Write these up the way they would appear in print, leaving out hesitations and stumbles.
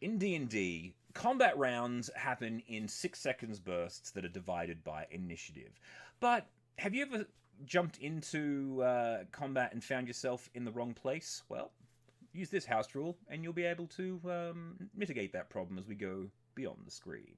In D&D, combat rounds happen in 6 seconds bursts that are divided by initiative. But have you ever jumped into combat and found yourself in the wrong place? Well, use this house rule and you'll be able to mitigate that problem as we go beyond the screen.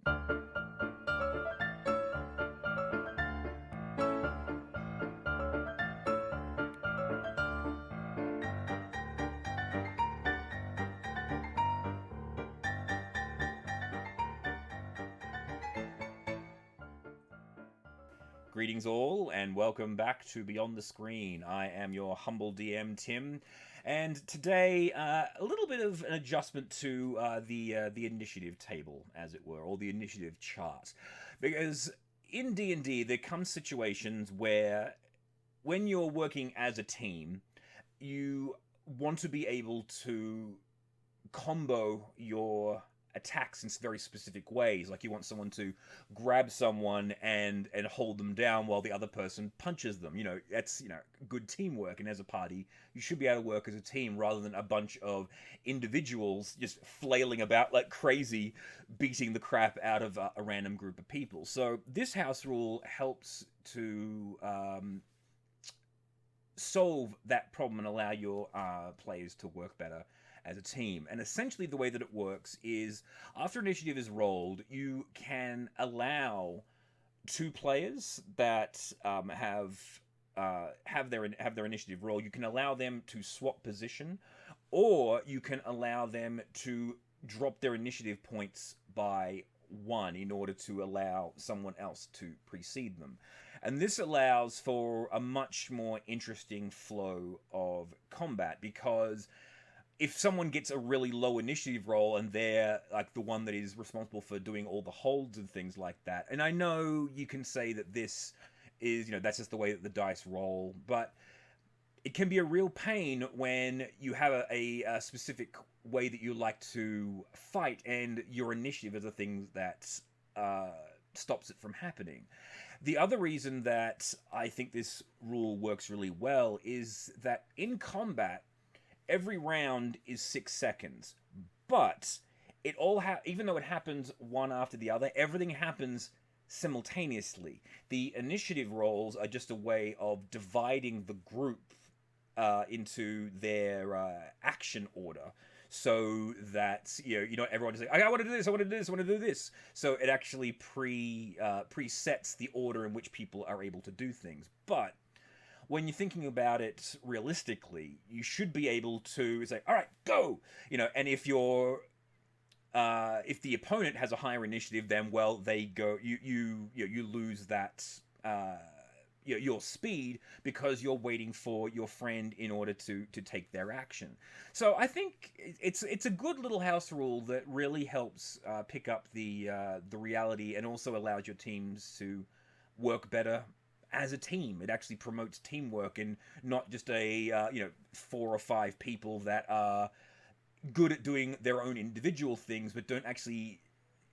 Greetings all, and welcome back to Beyond the Screen. I am your humble DM, Tim, and today a little bit of an adjustment to the initiative table, as it were, or the initiative chart, because in D&D there come situations where, when you're working as a team, you want to be able to combo your attacks in very specific ways. Like you want someone to grab someone and hold them down while the other person punches them. That's good teamwork. And as a party, you should be able to work as a team rather than a bunch of individuals just flailing about like crazy, beating the crap out of a random group of people. So this house rule helps to solve that problem and allow your players to work better as a team. And essentially the way that it works is, after initiative is rolled, you can allow two players that have their initiative roll. You can allow them to swap position, or you can allow them to drop their initiative points by one in order to allow someone else to precede them. And this allows for a much more interesting flow of combat, because if someone gets a really low initiative roll and they're like the one that is responsible for doing all the holds and things like that, and I know you can say that this is, that's just the way that the dice roll, but it can be a real pain when you have a specific way that you like to fight and your initiative is the thing that stops it from happening. The other reason that I think this rule works really well is that in combat, every round is 6 seconds, but it all even though it happens one after the other, everything happens simultaneously. The initiative rolls are just a way of dividing the group into their action order, so that everyone is like, I want to do this, I want to do this, I want to do this. So it actually presets the order in which people are able to do things. But when you're thinking about it realistically, you should be able to say, all right, go. And if the opponent has a higher initiative, then they go. You lose that your speed, because you're waiting for your friend in order to take their action. So I think it's a good little house rule that really helps pick up the reality, and also allows your teams to work better as a team. It actually promotes teamwork, and not just a 4 or 5 people that are good at doing their own individual things but don't actually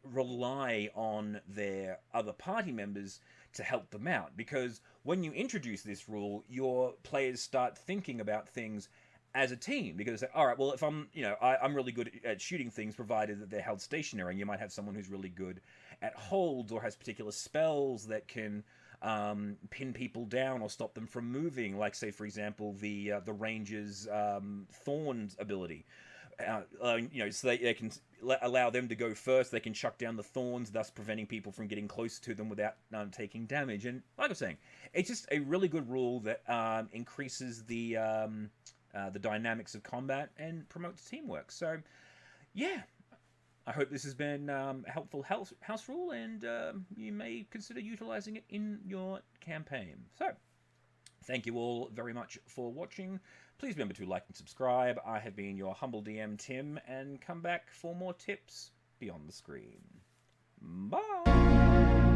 rely on their other party members to help them out. Because when you introduce this rule, your players start thinking about things as a team, because all right, well, if I'm really good at shooting things, provided that they're held stationary, and you might have someone who's really good at holds or has particular spells that can pin people down or stop them from moving, like, say, for example, the ranger's thorns ability. So they can allow them to go first. They can chuck down the thorns, thus preventing people from getting close to them without taking damage. And like I'm saying, it's just a really good rule that increases the dynamics of combat and promotes teamwork. So, yeah, I hope this has been a helpful house rule, and you may consider utilizing it in your campaign. So, thank you all very much for watching. Please remember to like and subscribe. I have been your humble DM, Tim, and come back for more tips beyond the screen. Bye!